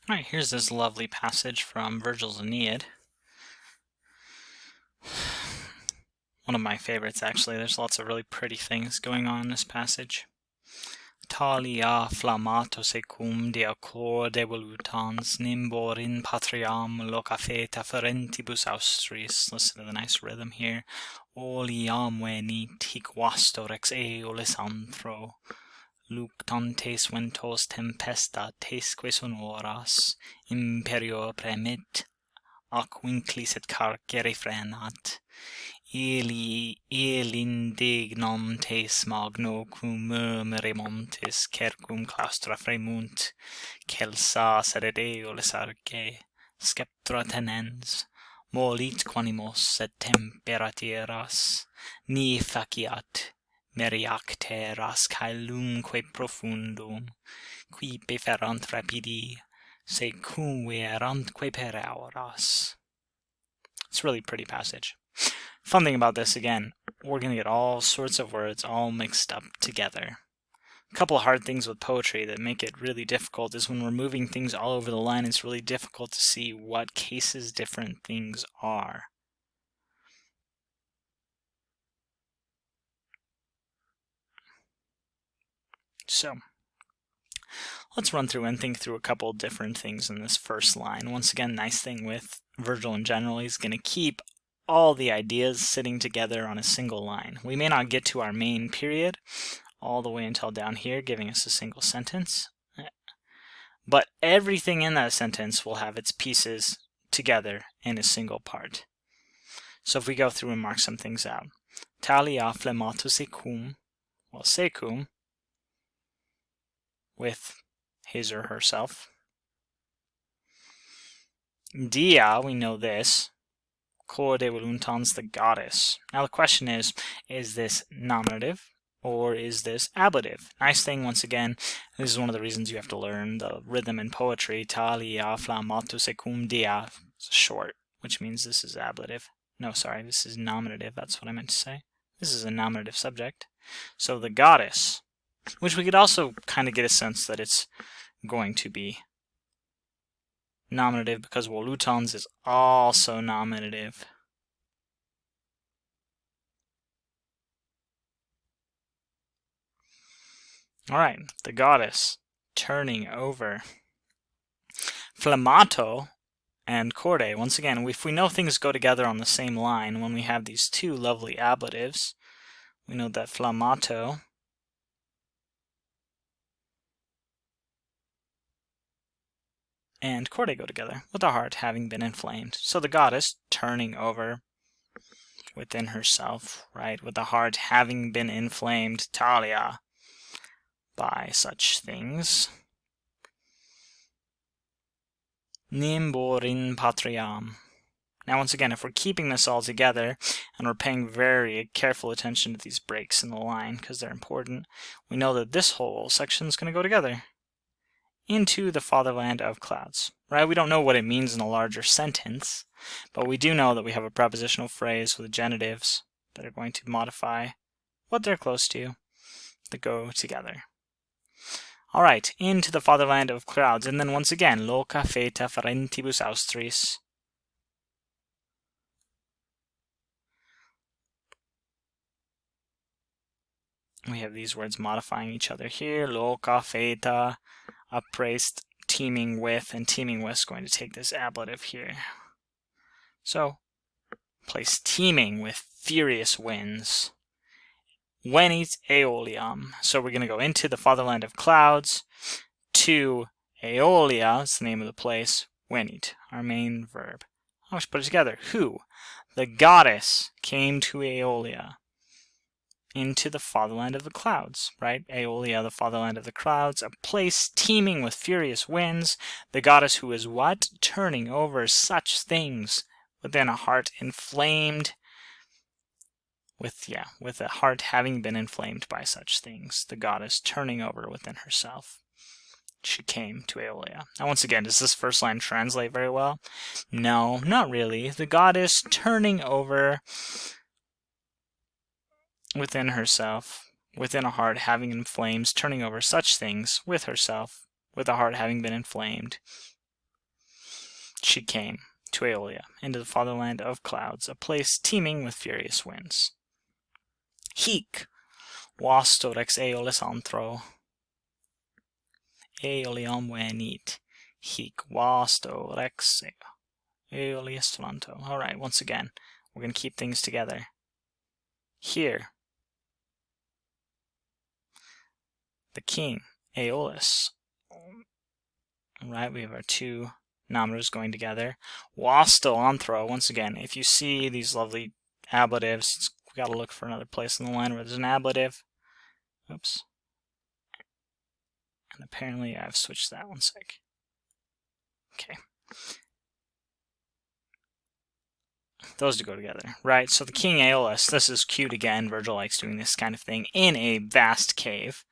Alright, here's this lovely passage from Virgil's Aeneid. One of my favorites, actually. There's lots of really pretty things going on in this passage. Talia flammato secum dea cor devolutans nimbor in patriam loca feta ferentibus austris. Listen to the nice rhythm here. Oliam venit hic vastor ex eolis anthro. Luctantes ventos tempesta tesque sonoras imperio premit ac vinclis et carcere frenat. Indignum tes magno cum murmure montis cercum claustra fremunt, celsa sed eolis arge, sceptra tenens, molit quanimos et temperatiras, ni faciat, meriacteras caelumque profundum, qui peferant rapidi, secumque erantque per auras. It's a really pretty passage. Fun thing about this, again, we're going to get all sorts of words all mixed up together. A couple of hard things with poetry that make it really difficult is when we're moving things all over the line, it's really difficult to see what cases different things are. So, let's run through and think through a couple of different things in this first line. Once again, nice thing with Virgil in general, he's going to keep all the ideas sitting together on a single line. We may not get to our main period all the way until down here, giving us a single sentence, but everything in that sentence will have its pieces together in a single part. So if we go through and mark some things out. Talia flemmato secum, well, secum, with his or herself. Dia, we know this. Cor de voluntans, the goddess. Now the question is this nominative or is this ablative? Nice thing, once again, this is one of the reasons you have to learn the rhythm in poetry. Talia flammato secum dia. It's short, which means this is ablative. No, sorry, this is nominative. That's what I meant to say. This is a nominative subject. So the goddess, which we could also kind of get a sense that it's going to be nominative because volutans is also nominative. Alright, the goddess turning over. Flammato and corde. Once again, if we know things go together on the same line, when we have these two lovely ablatives, we know that flammato and corde go together, with the heart having been inflamed. So the goddess turning over within herself, right, with the heart having been inflamed, Talia, by such things. Nimbor in patriam. Now once again, if we're keeping this all together, and we're paying very careful attention to these breaks in the line, because they're important, we know that this whole section is going to go together. Into the fatherland of clouds, right? We don't know what it means in a larger sentence, but we do know that we have a prepositional phrase with genitives that are going to modify what they're close to that go together. Alright, into the fatherland of clouds, and then once again, loca feta ferentibus austris. We have these words modifying each other here. Loca feta, upraised, teeming with, and teeming with is going to take this ablative here. So, place teeming with furious winds. Venit aeoliam. So we're going to go into the fatherland of clouds, to Aeolia, is the name of the place, venit, our main verb. Let's put it together. Who? The goddess came to Aeolia, into the fatherland of the clouds, right? Aeolia, the fatherland of the clouds, a place teeming with furious winds. The goddess who is what? Turning over such things within a heart inflamed with a heart having been inflamed by such things. The goddess turning over within herself. She came to Aeolia. Now once again, does this first line translate very well? No, not really. The goddess turning over within herself, within a heart having been inflamed, turning over such things with herself, with a heart having been inflamed. she came to Aeolia, into the fatherland of clouds, a place teeming with furious winds. Hic vasto rex Aeolis anthro, Aeolium venit. Hic vasto rex Aeolis fronto. Alright, once again, we're going to keep things together. Here, the king, Aeolus. Alright, we have our two nominatives going together. Vasto anthro, once again, if you see these lovely ablatives, we got to look for another place in the line where there's an ablative. Oops. And apparently I've switched that one sec. Okay. Those do go together, right? So the king Aeolus, this is cute again. Virgil likes doing this kind of thing in a vast cave.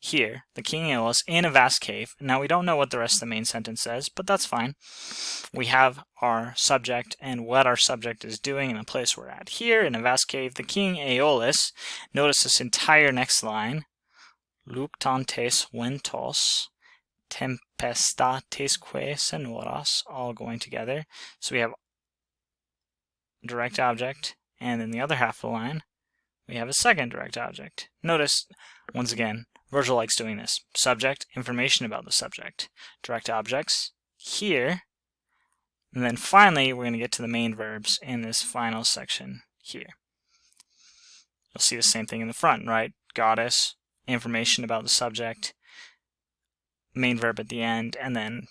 Here, the king Aeolus in a vast cave. Now we don't know what the rest of the main sentence says, but that's fine. We have our subject and what our subject is doing in the place we're at. Here in a vast cave, the king Aeolus. Notice this entire next line. Luctantes ventos, tempestatisque sonoras, all going together. So we have direct object, and in the other half of the line, we have a second direct object. Notice, once again, Virgil likes doing this. Subject, information about the subject. Direct objects, here. And then finally, we're going to get to the main verbs in this final section here. You'll see the same thing in the front, right? Goddess, information about the subject, main verb at the end, and then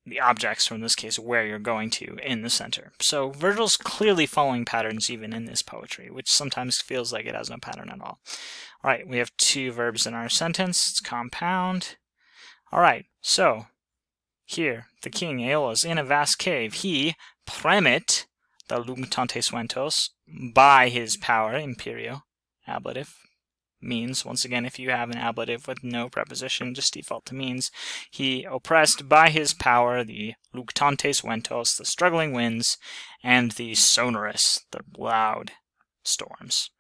the objects, or in this case, where you're going to, in the center. So Virgil's clearly following patterns even in this poetry, which sometimes feels like it has no pattern at all. Alright, we have two verbs in our sentence. It's compound. Alright, so here, the king Aeolus in a vast cave, he premit the luctantes ventos by his power, imperio, ablative, means, once again, if you have an ablative with no preposition, just default to means, he oppressed by his power the luctantes ventos, the struggling winds, and the sonorous, the loud storms.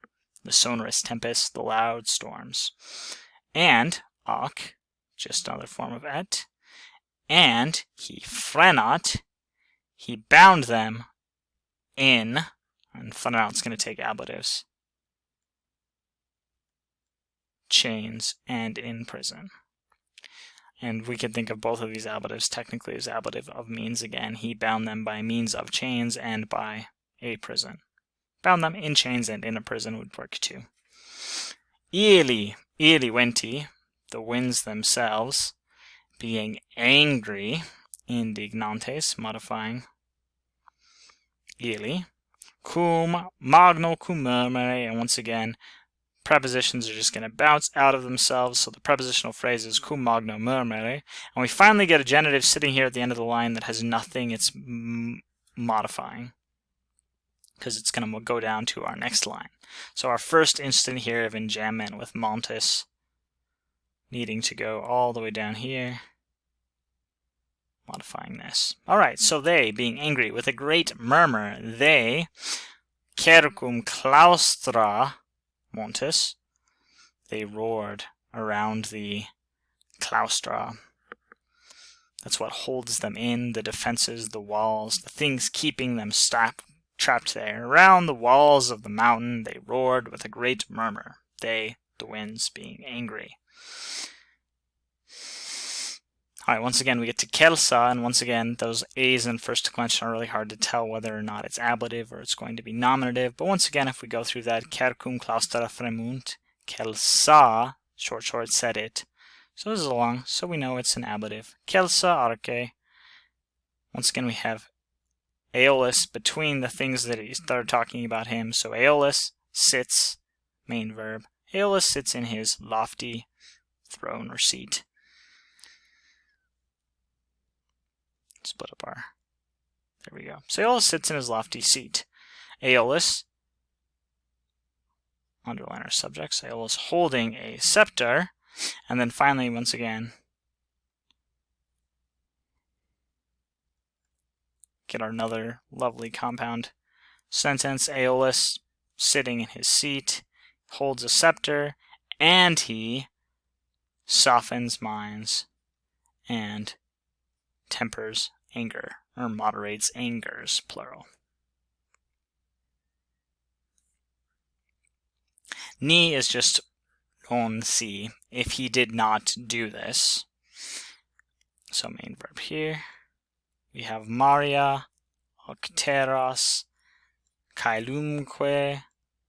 The sonorous tempest, the loud storms. And, ac, just another form of et, and he frenat, he bound them in, and frenat's going to take ablatives, chains, and in prison. And we could think of both of these ablatives technically as ablative of means again. He bound them by means of chains and by a prison. Bound them in chains and in a prison would work too. Ili venti, the winds themselves, being angry, indignantes, modifying ili, cum magno cum murmure, and once again, prepositions are just going to bounce out of themselves, so the prepositional phrase is cum magno murmure, and we finally get a genitive sitting here at the end of the line that has nothing it's modifying, because it's going to go down to our next line. So our first instant here of enjambment with montes needing to go all the way down here, modifying this. Alright, so they, being angry with a great murmur, they, cercum claustra montes, they roared around the claustra. That's what holds them in, the defenses, the walls, the things keeping them trapped there. Around the walls of the mountain they roared with a great murmur. They, the winds, being angry. Alright, once again we get to Kelsa, and once again those A's in first declension are really hard to tell whether or not it's ablative or it's going to be nominative. But once again, if we go through that, cercum claustra fremunt, Kelsa, short said it. So this is long, so we know it's an ablative. Kelsa arche. Once again we have Aeolus between the things that are talking about him. So Aeolus sits, main verb. Aeolus sits in his lofty throne or seat. Split up our, there we go. So Aeolus sits in his lofty seat. Aeolus, underline our subjects, Aeolus holding a scepter, and then finally, once again, get our another lovely compound sentence. Aeolus sitting in his seat, holds a scepter, and he softens minds and tempers anger, or moderates angers, plural. Ni is just on si, if he did not do this. So main verb here. We have Maria, octeras, caelumque,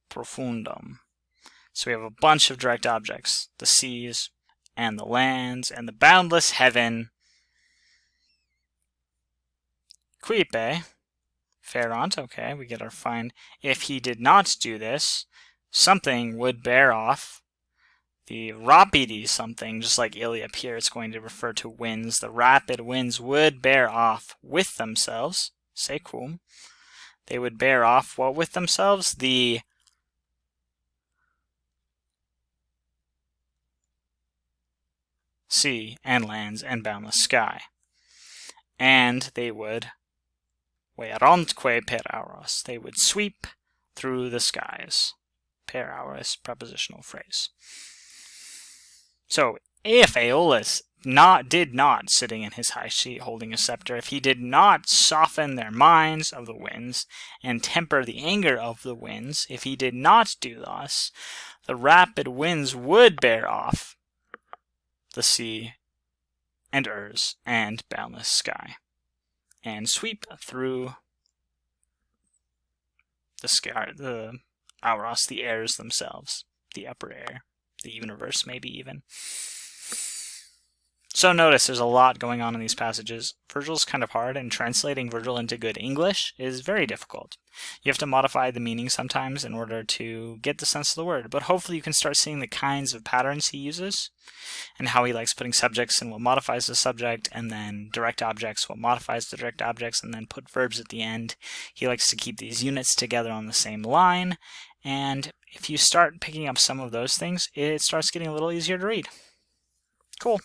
profundum. So we have a bunch of direct objects, the seas and the lands and the boundless heaven. Quipe, ferant, okay, we get our find. If he did not do this, something would bear off. The rapidi something, just like Ili up here, it's going to refer to winds. The rapid winds would bear off with themselves, secum. They would bear off what with themselves? The sea and lands and boundless sky. And they would veerantque per auras. They would sweep through the skies. Per auras, prepositional phrase. So if Aeolus did not, sitting in his high seat holding a scepter, if he did not soften their minds of the winds and temper the anger of the winds, if he did not do thus, the rapid winds would bear off the sea and earth and boundless sky, and sweep through the sky, the auros, the airs themselves, the upper air, the universe maybe even. So notice there's a lot going on in these passages. Virgil's kind of hard, and translating Virgil into good English is very difficult. You have to modify the meaning sometimes in order to get the sense of the word, but hopefully you can start seeing the kinds of patterns he uses and how he likes putting subjects in what modifies the subject, and then direct objects, what modifies the direct objects, and then put verbs at the end. He likes to keep these units together on the same line, and if you start picking up some of those things, it starts getting a little easier to read. Cool.